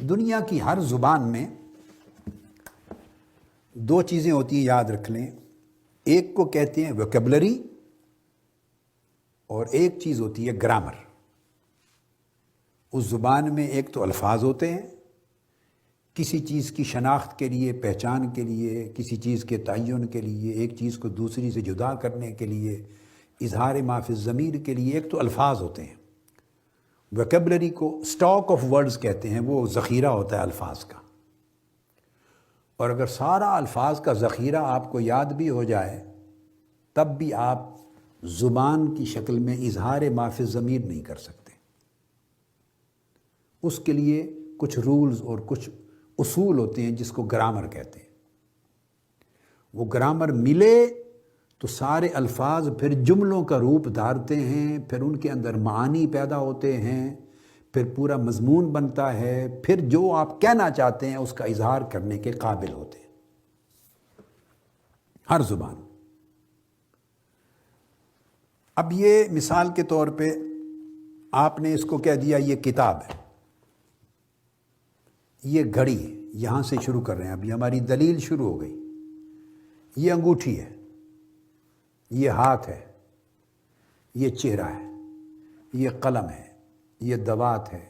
دنیا کی ہر زبان میں دو چیزیں ہوتی ہیں، یاد رکھ لیں۔ ایک کو کہتے ہیں ووکیبلری اور ایک چیز ہوتی ہے گرامر۔ اس زبان میں ایک تو الفاظ ہوتے ہیں، کسی چیز کی شناخت کے لیے، پہچان کے لیے، کسی چیز کے تعین کے لیے، ایک چیز کو دوسری سے جدا کرنے کے لیے، اظہار ما فی الضمیر کے لیے ایک تو الفاظ ہوتے ہیں۔ ووکیبلری کو اسٹاک آف ورڈز کہتے ہیں، وہ ذخیرہ ہوتا ہے الفاظ کا۔ اور اگر سارا الفاظ کا ذخیرہ آپ کو یاد بھی ہو جائے تب بھی آپ زبان کی شکل میں اظہار ما فی الضمیر نہیں کر سکتے۔ اس کے لیے کچھ رولز اور کچھ اصول ہوتے ہیں جس کو گرامر کہتے ہیں۔ وہ گرامر ملے تو سارے الفاظ پھر جملوں کا روپ دھارتے ہیں، پھر ان کے اندر معانی پیدا ہوتے ہیں، پھر پورا مضمون بنتا ہے، پھر جو آپ کہنا چاہتے ہیں اس کا اظہار کرنے کے قابل ہوتے ہیں۔ ہر زبان۔ اب یہ مثال کے طور پہ آپ نے اس کو کہہ دیا یہ کتاب ہے، یہ گھڑی ہے، یہاں سے شروع کر رہے ہیں، ابھی ہماری دلیل شروع ہو گئی۔ یہ انگوٹھی ہے، یہ ہاتھ ہے، یہ چہرہ ہے، یہ قلم ہے، یہ دوات ہے،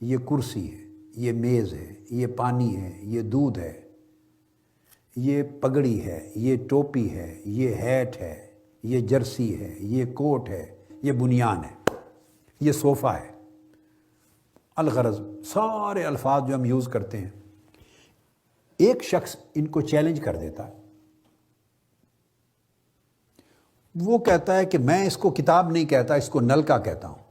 یہ کرسی ہے، یہ میز ہے، یہ پانی ہے، یہ دودھ ہے، یہ پگڑی ہے، یہ ٹوپی ہے، یہ ہیٹ ہے، یہ جرسی ہے، یہ کوٹ ہے، یہ بنیان ہے، یہ صوفہ ہے۔ الغرض سارے الفاظ جو ہم یوز کرتے ہیں، ایک شخص ان کو چیلنج کر دیتا ہے۔ وہ کہتا ہے کہ میں اس کو کتاب نہیں کہتا، اس کو نلکا کہتا ہوں۔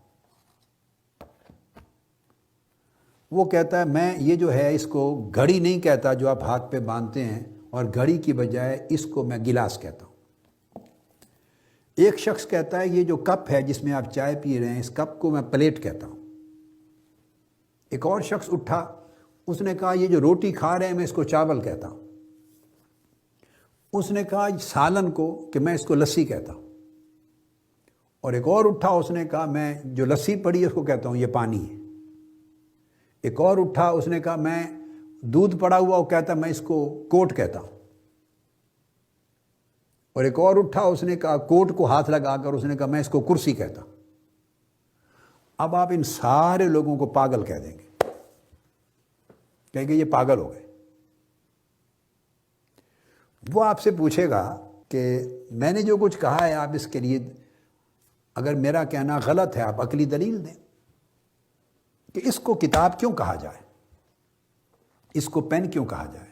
وہ کہتا ہے میں یہ جو ہے اس کو گھڑی نہیں کہتا جو آپ ہاتھ پہ باندھتے ہیں، اور گھڑی کی بجائے اس کو میں گلاس کہتا ہوں۔ ایک شخص کہتا ہے یہ جو کپ ہے جس میں آپ چائے پی رہے ہیں، اس کپ کو میں پلیٹ کہتا ہوں۔ ایک اور شخص اٹھا، اس نے کہا یہ جو روٹی کھا رہے ہیں میں اس کو چاول کہتا ہوں۔ اس نے کہا سالن کو کہ میں اس کو لسی کہتا ہوں۔ اور ایک اور اٹھا، اس نے کہا میں جو لسی پڑی ہے اس کو کہتا ہوں یہ پانی ہے۔ ایک اور اٹھا، اس نے کہا میں دودھ پڑا ہوا وہ کہتا میں اس کو کوٹ کہتا ہوں۔ اور ایک اور اٹھا، اس نے کہا کوٹ کو ہاتھ لگا کر اس نے کہا میں اس کو کرسی کہتا ہوں۔ اب آپ ان سارے لوگوں کو پاگل کہہ دیں گے، کہیں گے یہ پاگل ہو گئے۔ وہ آپ سے پوچھے گا کہ میں نے جو کچھ کہا ہے آپ اس کے لیے اگر میرا کہنا غلط ہے آپ عقلی دلیل دیں کہ اس کو کتاب کیوں کہا جائے، اس کو پین کیوں کہا جائے،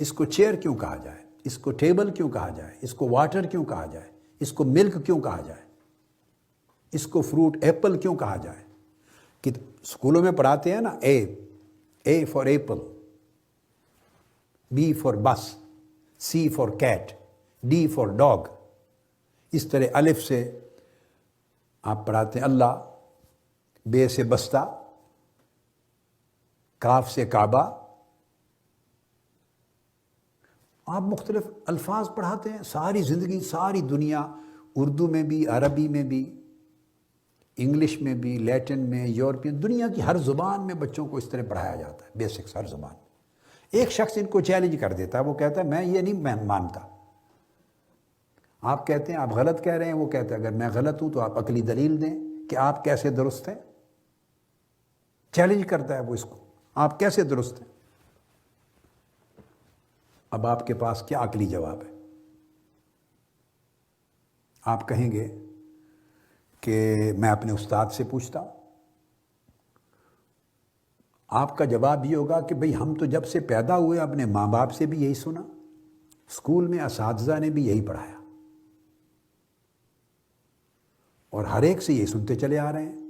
اس کو چیئر کیوں کہا جائے، اس کو ٹیبل کیوں کہا جائے، اس کو واٹر کیوں کہا جائے، اس کو ملک کیوں کہا جائے، اس کو فروٹ ایپل کیوں کہا جائے۔ کہ اسکولوں میں پڑھاتے ہیں نا، A for apple, B for bus, C for cat, D for dog. اس طرح الف سے آپ پڑھاتے ہیں اللہ، بے سے بستہ، کاف سے کعبہ۔ آپ مختلف الفاظ پڑھاتے ہیں ساری زندگی، ساری دنیا، اردو میں بھی، عربی میں بھی، انگلش میں بھی، لیٹن میں، یورپین، دنیا کی ہر زبان میں بچوں کو اس طرح پڑھایا جاتا ہے، بیسکس ہر زبان۔ ایک شخص ان کو چیلنج کر دیتا ہے، وہ کہتا ہے میں یہ نہیں مانتا۔ آپ کہتے ہیں آپ غلط کہہ رہے ہیں، وہ کہتا ہے اگر میں غلط ہوں تو آپ عقلی دلیل دیں کہ آپ کیسے درست ہیں۔ چیلنج کرتا ہے وہ اس کو، آپ کیسے درست ہیں۔ اب آپ کے پاس کیا عقلی جواب ہے؟ آپ کہیں گے کہ میں اپنے استاد سے پوچھتا ہوں۔ آپ کا جواب یہ ہوگا کہ بھئی ہم تو جب سے پیدا ہوئے اپنے ماں باپ سے بھی یہی سنا، اسکول میں اساتذہ نے بھی یہی پڑھایا، اور ہر ایک سے یہی سنتے چلے آ رہے ہیں۔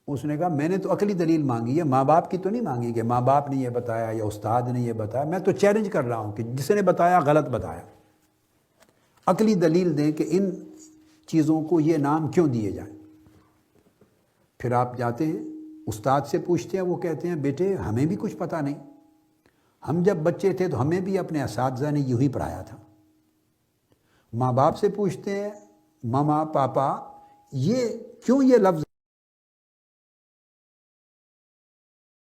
اس نے کہا میں نے تو عقلی دلیل مانگی ہے، ماں باپ کی تو نہیں مانگی کہ ماں باپ نے یہ بتایا یا استاد نے یہ بتایا، میں تو چیلنج کر رہا ہوں کہ جس نے بتایا غلط بتایا۔ عقلی دلیل دیں کہ ان چیزوں کو یہ نام کیوں دیے جائیں۔ پھر آپ جاتے ہیں استاد سے پوچھتے ہیں، وہ کہتے ہیں بیٹے ہمیں بھی کچھ پتہ نہیں، ہم جب بچے تھے تو ہمیں بھی اپنے اساتذہ نے یوں ہی پڑھایا تھا۔ ماں باپ سے پوچھتے ہیں ماما پاپا یہ کیوں یہ لفظ